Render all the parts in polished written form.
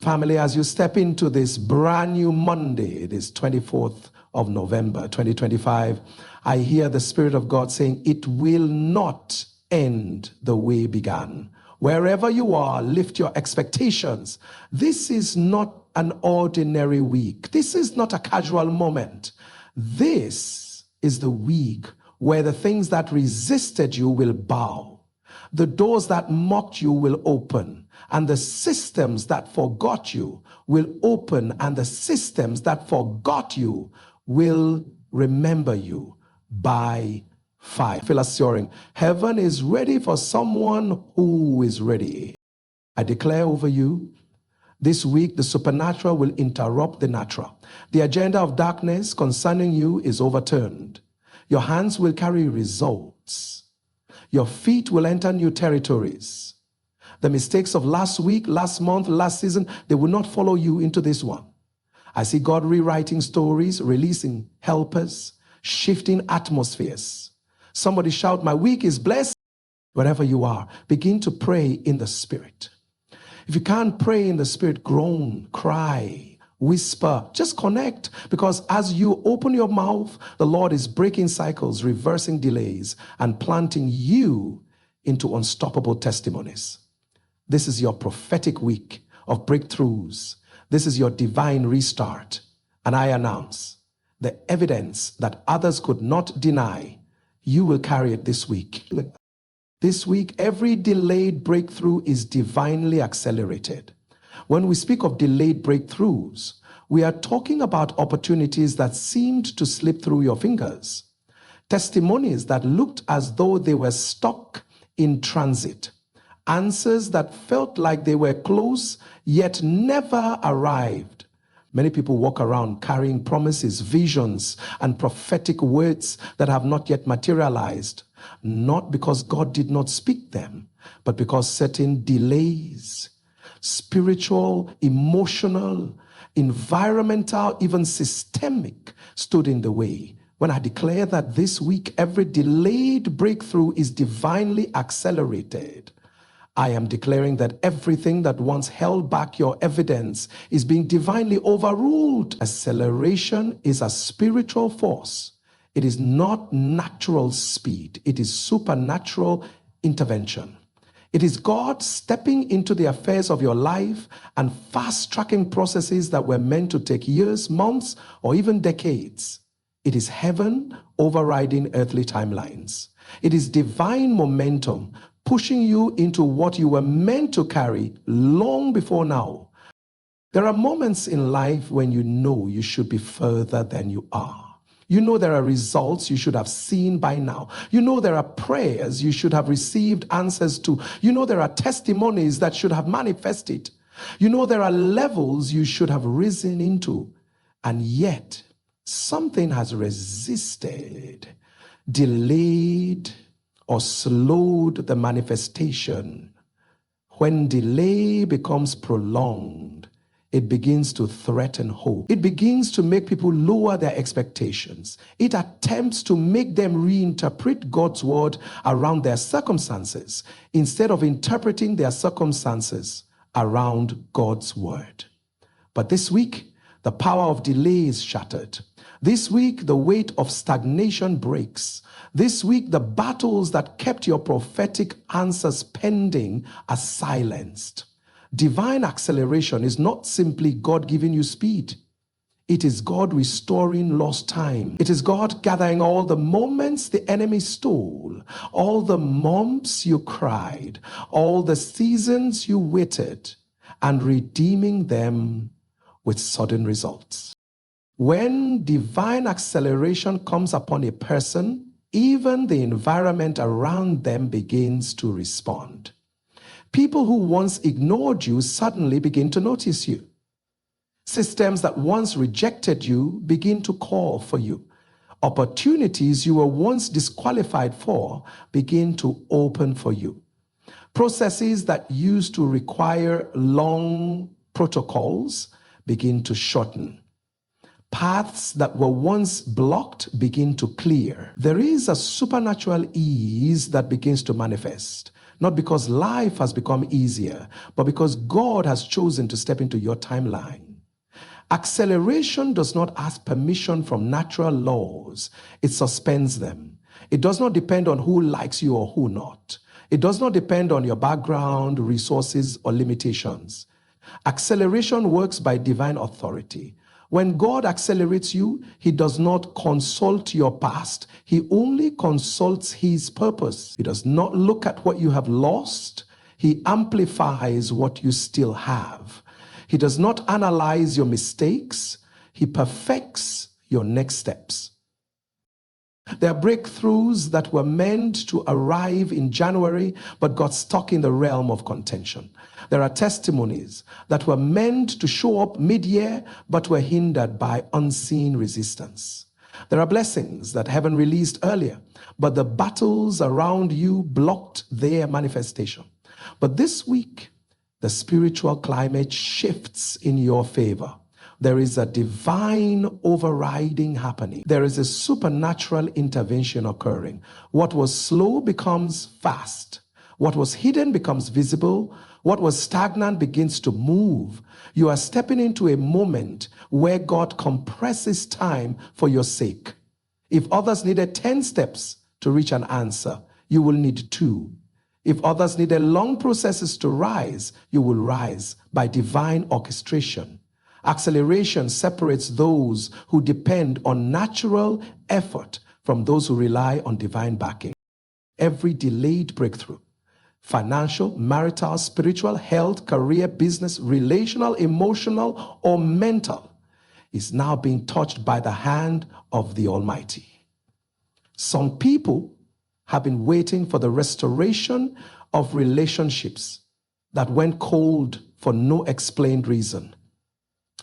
Family, as you step into this brand new Monday, this 24th of November, 2025, I hear the Spirit of God saying, it will not end the way it began. Wherever you are, lift your expectations. This is not an ordinary week. This is not a casual moment. This is the week where the things that resisted you will bow. The doors that mocked you will open, and the systems that forgot you will open, and the systems that forgot you will remember you by fire. Feel assuring. Heaven is ready for someone who is ready. I declare over you, this week the supernatural will interrupt the natural. The agenda of darkness concerning you is overturned. Your hands will carry results. Your feet will enter new territories. The mistakes of last week, last month, last season, they will not follow you into this one. I see God rewriting stories, releasing helpers, shifting atmospheres. Somebody shout, my week is blessed. Wherever you are, begin to pray in the Spirit. If you can't pray in the Spirit, groan, cry, whisper, just connect, because as you open your mouth, the Lord is breaking cycles, reversing delays, and planting you into unstoppable testimonies. This is your prophetic week of breakthroughs. This is your divine restart. And I announce the evidence that others could not deny, you will carry it this week. This week, every delayed breakthrough is divinely accelerated. When we speak of delayed breakthroughs, we are talking about opportunities that seemed to slip through your fingers. Testimonies that looked as though they were stuck in transit. Answers that felt like they were close, yet never arrived. Many people walk around carrying promises, visions, and prophetic words that have not yet materialized. Not because God did not speak them, but because certain delays, spiritual, emotional, environmental, even systemic, stood in the way. When I declare that this week every delayed breakthrough is divinely accelerated, I am declaring that everything that once held back your evidence is being divinely overruled. Acceleration is a spiritual force. It is not natural speed. It is supernatural intervention. It is God stepping into the affairs of your life and fast-tracking processes that were meant to take years, months, or even decades. It is heaven overriding earthly timelines. It is divine momentum pushing you into what you were meant to carry long before now. There are moments in life when you know you should be further than you are. You know there are results you should have seen by now. You know there are prayers you should have received answers to. You know there are testimonies that should have manifested. You know there are levels you should have risen into. And yet, something has resisted, delayed, or slowed the manifestation. When delay becomes prolonged, it begins to threaten hope. It begins to make people lower their expectations. It attempts to make them reinterpret God's word around their circumstances instead of interpreting their circumstances around God's word. But this week, the power of delay is shattered. This week, the weight of stagnation breaks. This week, the battles that kept your prophetic answers pending are silenced. Divine acceleration is not simply God giving you speed. It is God restoring lost time. It is God gathering all the moments the enemy stole, all the months you cried, all the seasons you waited, and redeeming them with sudden results. When divine acceleration comes upon a person, even the environment around them begins to respond. People who once ignored you suddenly begin to notice you. Systems that once rejected you begin to call for you. Opportunities you were once disqualified for begin to open for you. Processes that used to require long protocols begin to shorten. Paths that were once blocked begin to clear. There is a supernatural ease that begins to manifest. not because life has become easier, but because God has chosen to step into your timeline. Acceleration does not ask permission from natural laws. It suspends them. It does not depend on who likes you or who not. It does not depend on your background, resources, or limitations. Acceleration works by divine authority. When God accelerates you, he does not consult your past. He only consults his purpose. He does not look at what you have lost. He amplifies what you still have. He does not analyze your mistakes. He perfects your next steps. There are breakthroughs that were meant to arrive in January, but got stuck in the realm of contention. There are testimonies that were meant to show up mid-year, but were hindered by unseen resistance. There are blessings that heaven released earlier, but the battles around you blocked their manifestation. But this week, the spiritual climate shifts in your favor. There is a divine overriding happening. There is a supernatural intervention occurring. What was slow becomes fast. What was hidden becomes visible. What was stagnant begins to move. You are stepping into a moment where God compresses time for your sake. If others needed 10 steps to reach an answer, you will need 2. If others needed long processes to rise, you will rise by divine orchestration. Acceleration separates those who depend on natural effort from those who rely on divine backing. Every delayed breakthrough, financial, marital, spiritual, health, career, business, relational, emotional, or mental, is now being touched by the hand of the Almighty. Some people have been waiting for the restoration of relationships that went cold for no explained reason.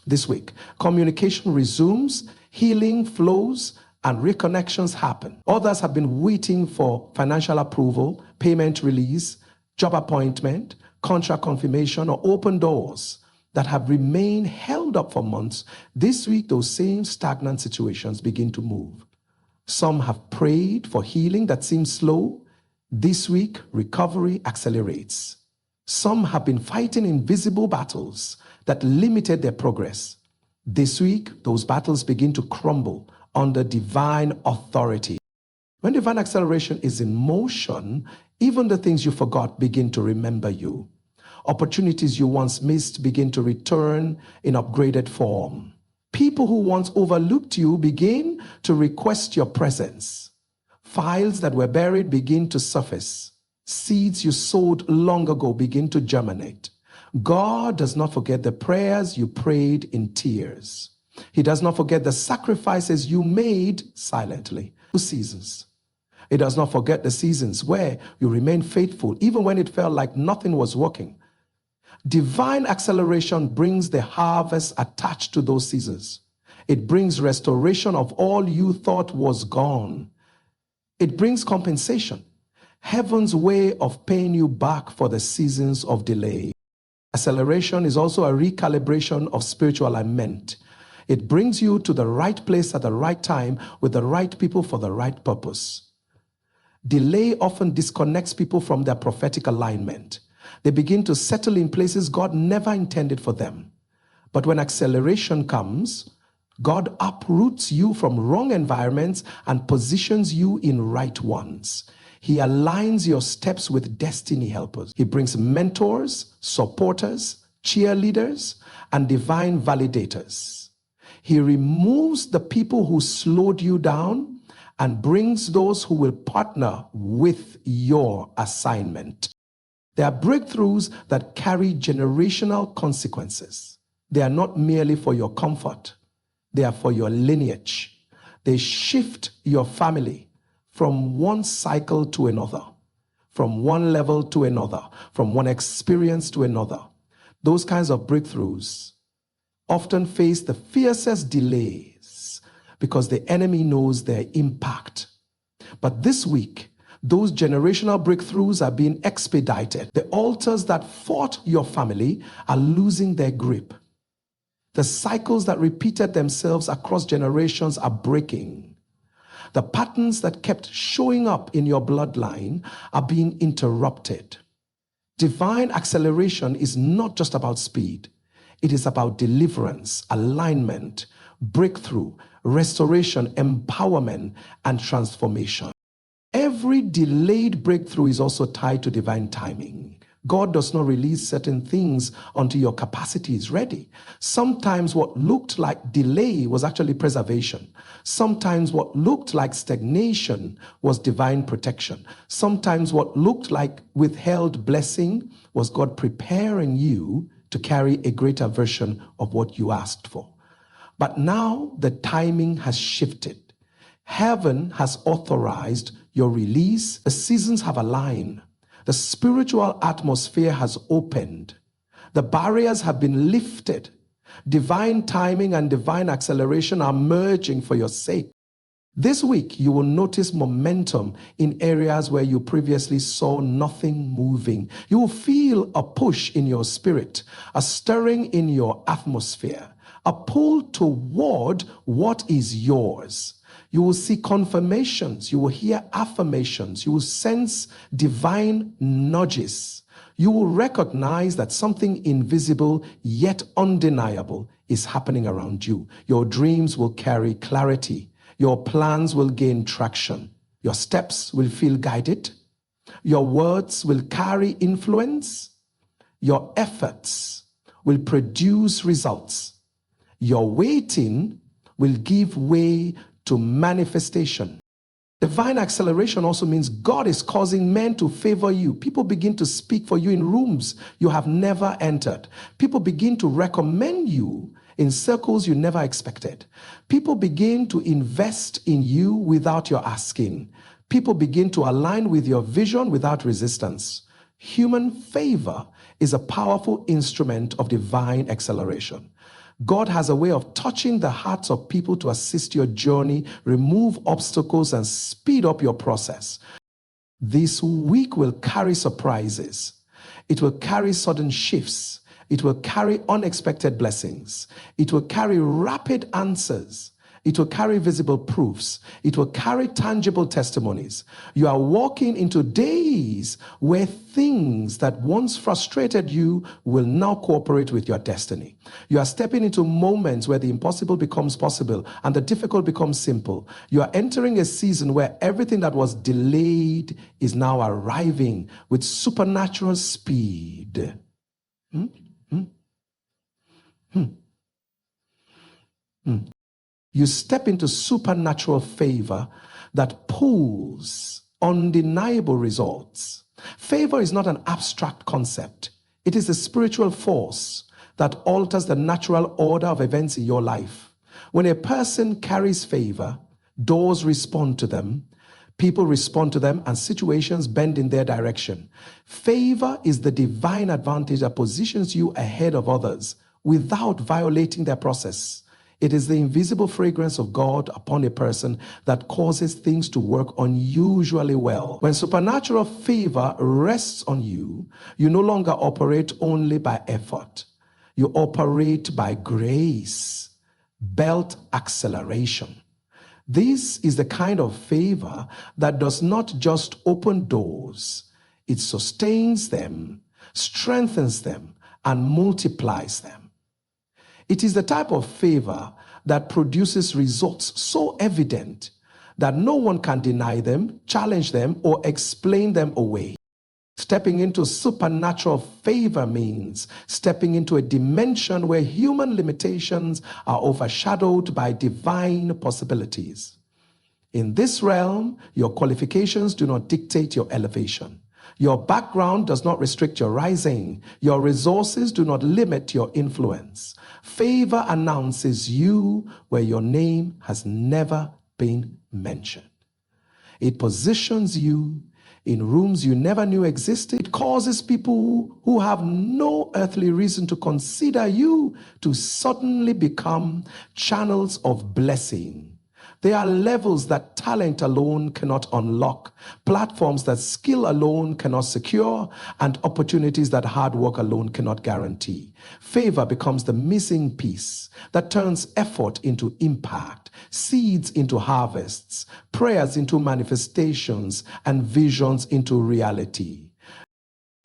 This week, communication resumes, healing flows, and reconnections happen. Others have been waiting for financial approval, payment release, job appointment, contract confirmation, or open doors that have remained held up for months. This week, those same stagnant situations begin to move. Some have prayed for healing that seems slow. This week, recovery accelerates. Some have been fighting invisible battles that limited their progress. This week, those battles begin to crumble under divine authority. When divine acceleration is in motion, even the things you forgot begin to remember you. Opportunities you once missed begin to return in upgraded form. People who once overlooked you begin to request your presence. Files that were buried begin to surface. Seeds you sowed long ago begin to germinate. God does not forget the prayers you prayed in tears. He does not forget the sacrifices you made silently. 2 seasons. He does not forget the seasons where you remained faithful even when it felt like nothing was working. Divine acceleration brings the harvest attached to those seasons. It brings restoration of all you thought was gone. It brings compensation. Heaven's way of paying you back for the seasons of delay. Acceleration is also a recalibration of spiritual alignment. It brings you to the right place at the right time with the right people for the right purpose. Delay often disconnects people from their prophetic alignment. They begin to settle in places God never intended for them. But when acceleration comes, God uproots you from wrong environments and positions you in right ones. He aligns your steps with destiny helpers. He brings mentors, supporters, cheerleaders, and divine validators. He removes the people who slowed you down and brings those who will partner with your assignment. There are breakthroughs that carry generational consequences. They are not merely for your comfort. They are for your lineage. They shift your family from one cycle to another, from one level to another, from one experience to another. Those kinds of breakthroughs often face the fiercest delays because the enemy knows their impact. But this week, those generational breakthroughs are being expedited. The altars that fought your family are losing their grip. The cycles that repeated themselves across generations are breaking. The patterns that kept showing up in your bloodline are being interrupted. Divine acceleration is not just about speed. It is about deliverance, alignment, breakthrough, restoration, empowerment, and transformation. Every delayed breakthrough is also tied to divine timing. God does not release certain things until your capacity is ready. Sometimes what looked like delay was actually preservation. Sometimes what looked like stagnation was divine protection. Sometimes what looked like withheld blessing was God preparing you to carry a greater version of what you asked for. But now the timing has shifted. Heaven has authorized your release. The seasons have aligned. The spiritual atmosphere has opened. The barriers have been lifted. Divine timing and divine acceleration are merging for your sake. This week, you will notice momentum in areas where you previously saw nothing moving. You will feel a push in your spirit, a stirring in your atmosphere, a pull toward what is yours. You will see confirmations. You will hear affirmations. You will sense divine nudges. You will recognize that something invisible yet undeniable is happening around you. Your dreams will carry clarity. Your plans will gain traction. Your steps will feel guided. Your words will carry influence. Your efforts will produce results. Your waiting will give way to manifestation. Divine acceleration also means God is causing men to favor you. People begin to speak for you in rooms you have never entered. People begin to recommend you in circles you never expected. People begin to invest in you without your asking. People begin to align with your vision without resistance. Human favor is a powerful instrument of divine acceleration. God has a way of touching the hearts of people to assist your journey, remove obstacles, and speed up your process. This week will carry surprises. It will carry sudden shifts. It will carry unexpected blessings. It will carry rapid answers. It will carry visible proofs. It will carry tangible testimonies. You are walking into days where things that once frustrated you will now cooperate with your destiny. You are stepping into moments where the impossible becomes possible and the difficult becomes simple. You are entering a season where everything that was delayed is now arriving with supernatural speed. You step into supernatural favor that pulls undeniable results. Favor is not an abstract concept. It is a spiritual force that alters the natural order of events in your life. When a person carries favor, doors respond to them, people respond to them, and situations bend in their direction. Favor is the divine advantage that positions you ahead of others without violating their process. It is the invisible fragrance of God upon a person that causes things to work unusually well. When supernatural favor rests on you, you no longer operate only by effort. You operate by grace, belt acceleration. This is the kind of favor that does not just open doors, it sustains them, strengthens them, and multiplies them. It is the type of favor that produces results so evident that no one can deny them, challenge them, or explain them away. Stepping into supernatural favor means stepping into a dimension where human limitations are overshadowed by divine possibilities. In this realm, your qualifications do not dictate your elevation. Your background does not restrict your rising. Your resources do not limit your influence. Favor announces you where your name has never been mentioned. It positions you in rooms you never knew existed. It causes people who have no earthly reason to consider you to suddenly become channels of blessing. There are levels that talent alone cannot unlock, platforms that skill alone cannot secure, and opportunities that hard work alone cannot guarantee. Favor becomes the missing piece that turns effort into impact, seeds into harvests, prayers into manifestations, and visions into reality.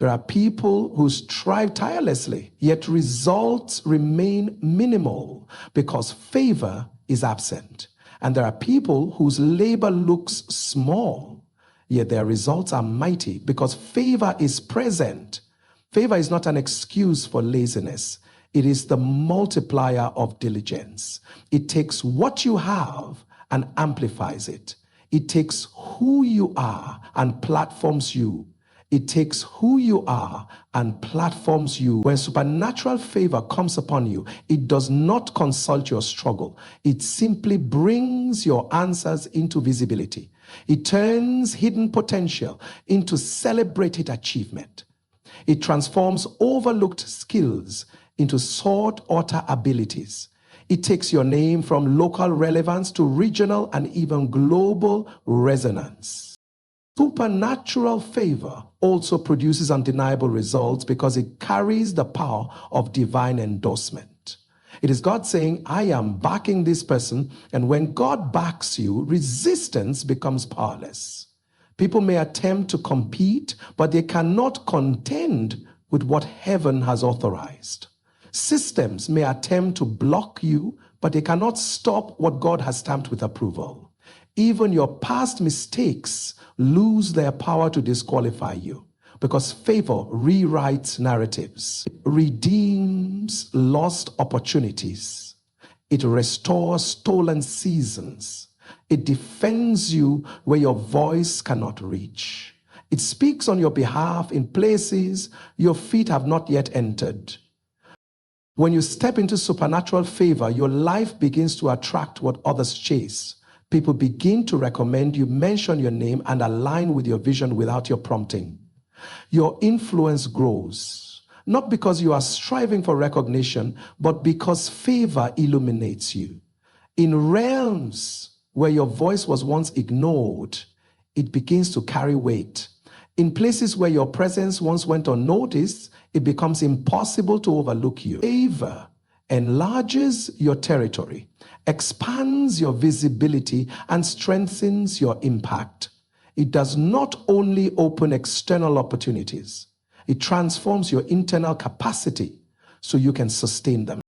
There are people who strive tirelessly, yet results remain minimal because favor is absent. And there are people whose labor looks small, yet their results are mighty because favor is present. Favor is not an excuse for laziness. It is the multiplier of diligence. It takes what you have and amplifies it. It takes who you are and platforms you. It takes who you are and platforms you. When supernatural favor comes upon you, it does not consult your struggle. It simply brings your answers into visibility. It turns hidden potential into celebrated achievement. It transforms overlooked skills into sought-after abilities. It takes your name from local relevance to regional and even global resonance. Supernatural favor also produces undeniable results because it carries the power of divine endorsement. It is God saying, I am backing this person, and when God backs you, resistance becomes powerless. People may attempt to compete, but they cannot contend with what heaven has authorized. Systems may attempt to block you, but they cannot stop what God has stamped with approval. Even your past mistakes lose their power to disqualify you because favor rewrites narratives, it redeems lost opportunities, it restores stolen seasons, it defends you where your voice cannot reach. It speaks on your behalf in places your feet have not yet entered. When you step into supernatural favor, your life begins to attract what others chase. People begin to recommend you, mention your name, and align with your vision without your prompting. Your influence grows, not because you are striving for recognition, but because favor illuminates you. In realms where your voice was once ignored, it begins to carry weight. In places where your presence once went unnoticed, it becomes impossible to overlook you. Favor enlarges your territory, expands your visibility, and strengthens your impact. It does not only open external opportunities, it transforms your internal capacity so you can sustain them.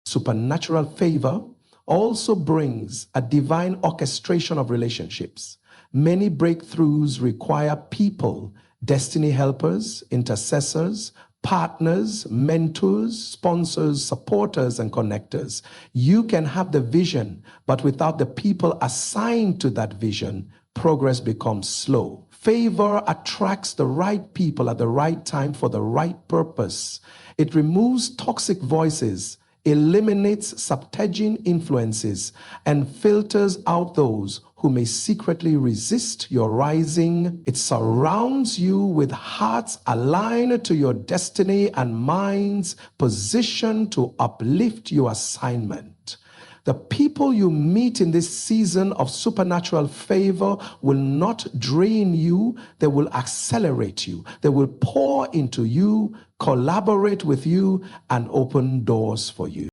Supernatural favor also brings a divine orchestration of relationships. Many breakthroughs require people, destiny helpers, intercessors, partners, mentors, sponsors, supporters, and connectors. You can have the vision, but without the people assigned to that vision, progress becomes slow. Favor attracts the right people at the right time for the right purpose. It removes toxic voices, eliminates subterging influences, and filters out those who may secretly resist your rising. It surrounds you with hearts aligned to your destiny and minds positioned to uplift your assignment. The people you meet in this season of supernatural favor will not drain you, they will accelerate you. They will pour into you, collaborate with you, and open doors for you.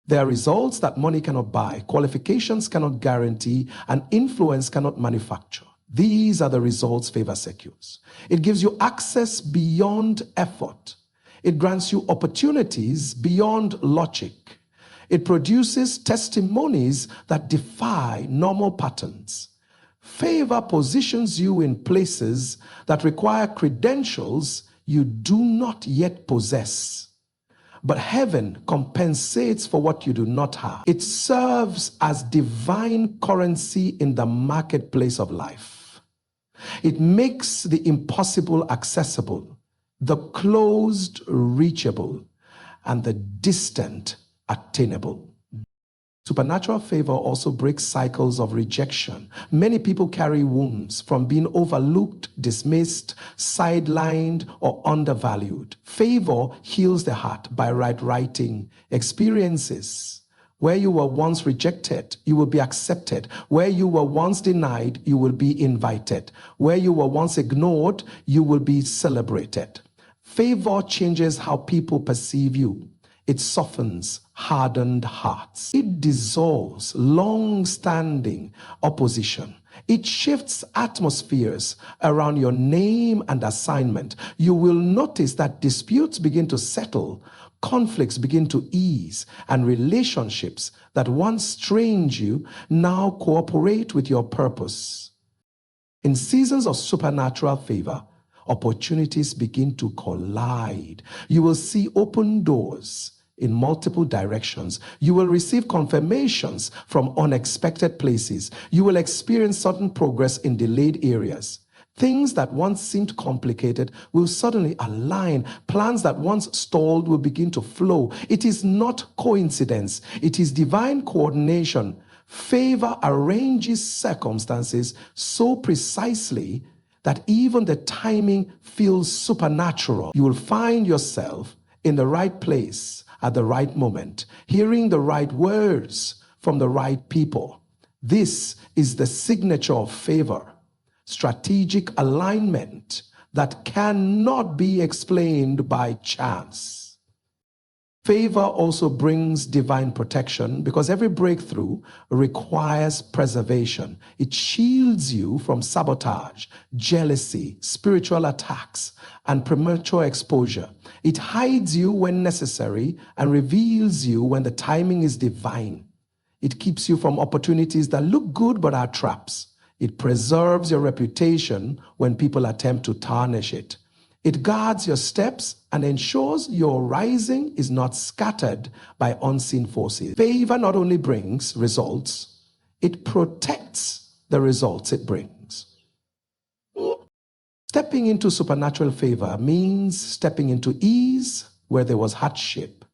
There are results that money cannot buy, qualifications cannot guarantee, and influence cannot manufacture. These are the results favor secures. It gives you access beyond effort. It grants you opportunities beyond logic. It produces testimonies that defy normal patterns. Favor positions you in places that require credentials you do not yet possess. But heaven compensates for what you do not have. It serves as divine currency in the marketplace of life. It makes the impossible accessible, the closed reachable, and the distant attainable. Supernatural favor also breaks cycles of rejection. Many people carry wounds from being overlooked, dismissed, sidelined, or undervalued. Favor heals the heart by writing experiences. Where you were once rejected, you will be accepted. Where you were once denied, you will be invited. Where you were once ignored, you will be celebrated. Favor changes how people perceive you. It softens hardened hearts. It dissolves long-standing opposition. It shifts atmospheres around your name and assignment. You will notice that disputes begin to settle, conflicts begin to ease, and relationships that once strained you now cooperate with your purpose. In seasons of supernatural favor, opportunities begin to collide. You will see open doors in multiple directions. You will receive confirmations from unexpected places. You will experience sudden progress in delayed areas. Things that once seemed complicated will suddenly align. Plans that once stalled will begin to flow. It is not coincidence. It is divine coordination. Favor arranges circumstances so precisely that even the timing feels supernatural. You will find yourself in the right place at the right moment, hearing the right words from the right people. This is the signature of favor, strategic alignment that cannot be explained by chance. Favor also brings divine protection because every breakthrough requires preservation. It shields you from sabotage, jealousy, spiritual attacks, and premature exposure. It hides you when necessary and reveals you when the timing is divine. It keeps you from opportunities that look good but are traps. It preserves your reputation when people attempt to tarnish it. It guards your steps and ensures your rising is not scattered by unseen forces. Favor not only brings results, it protects the results it brings. Stepping into supernatural favor means stepping into ease where there was hardship.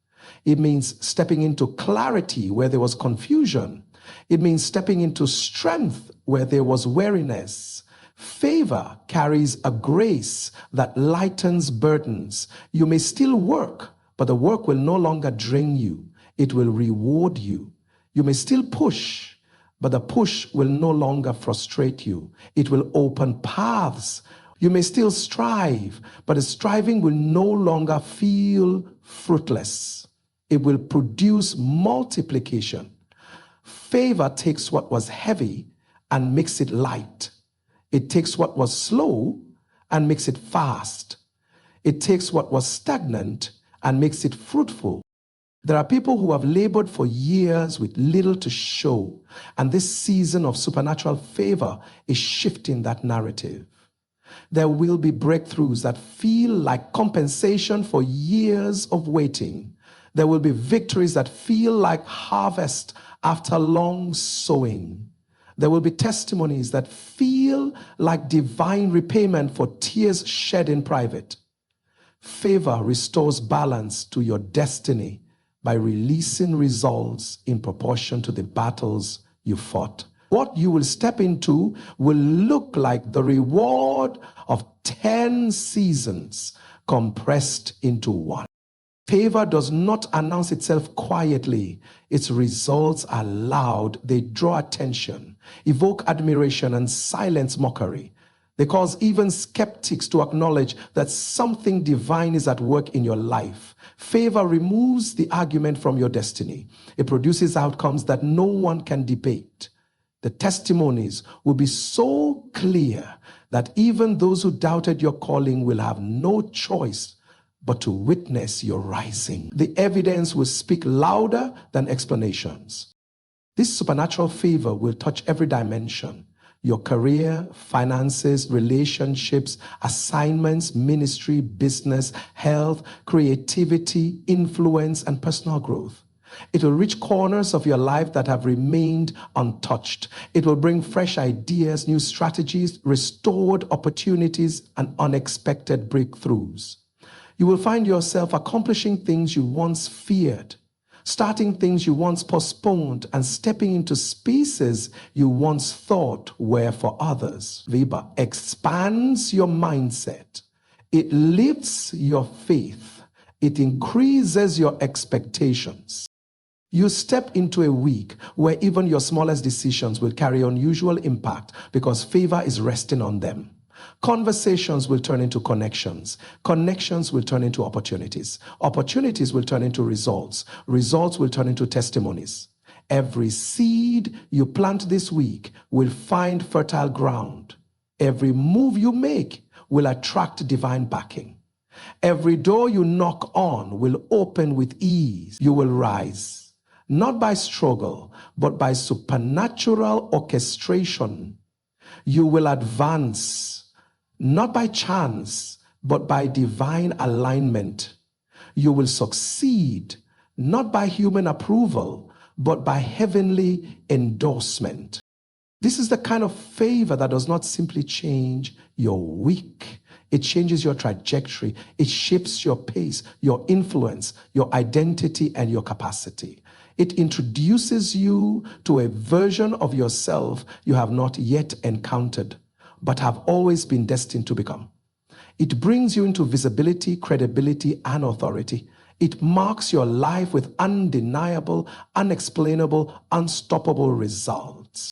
It means stepping into clarity where there was confusion. It means stepping into strength where there was weariness. Favor carries a grace that lightens burdens. You may still work, but the work will no longer drain you. It will reward you. You may still push, but the push will no longer frustrate you. It will open paths. You may still strive, but the striving will no longer feel fruitless. It will produce multiplication. Favor takes what was heavy and makes it light. It takes what was slow and makes it fast. It takes what was stagnant and makes it fruitful. There are people who have labored for years with little to show, and this season of supernatural favor is shifting that narrative. There will be breakthroughs that feel like compensation for years of waiting. There will be victories that feel like harvest after long sowing. There will be testimonies that feel like divine repayment for tears shed in private. Favor restores balance to your destiny by releasing results in proportion to the battles you fought. What you will step into will look like the reward of 10 seasons compressed into one. Favor does not announce itself quietly. Its results are loud. They draw attention, evoke admiration, and silence mockery. They cause even skeptics to acknowledge that something divine is at work in your life. Favor removes the argument from your destiny. It produces outcomes that no one can debate. The testimonies will be so clear that even those who doubted your calling will have no choice but to witness your rising. The evidence will speak louder than explanations. This supernatural favor will touch every dimension: your career, finances, relationships, assignments, ministry, business, health, creativity, influence, and personal growth. It will reach corners of your life that have remained untouched. It will bring fresh ideas, new strategies, restored opportunities, and unexpected breakthroughs. You will find yourself accomplishing things you once feared, starting things you once postponed, and stepping into spaces you once thought were for others. Favor expands your mindset. It lifts your faith. It increases your expectations. You step into a week where even your smallest decisions will carry unusual impact because favor is resting on them. Conversations will turn into connections. Connections will turn into opportunities. Opportunities will turn into results. Results will turn into testimonies. Every seed you plant this week will find fertile ground. Every move you make will attract divine backing. Every door you knock on will open with ease. You will rise, not by struggle, but by supernatural orchestration. You will advance, not by chance, but by divine alignment. You will succeed, not by human approval, but by heavenly endorsement. This is the kind of favor that does not simply change your week. It changes your trajectory. It shapes your pace, your influence, your identity, and your capacity. It introduces you to a version of yourself you have not yet encountered, but have always been destined to become. It brings you into visibility, credibility, and authority. It marks your life with undeniable, unexplainable, unstoppable results.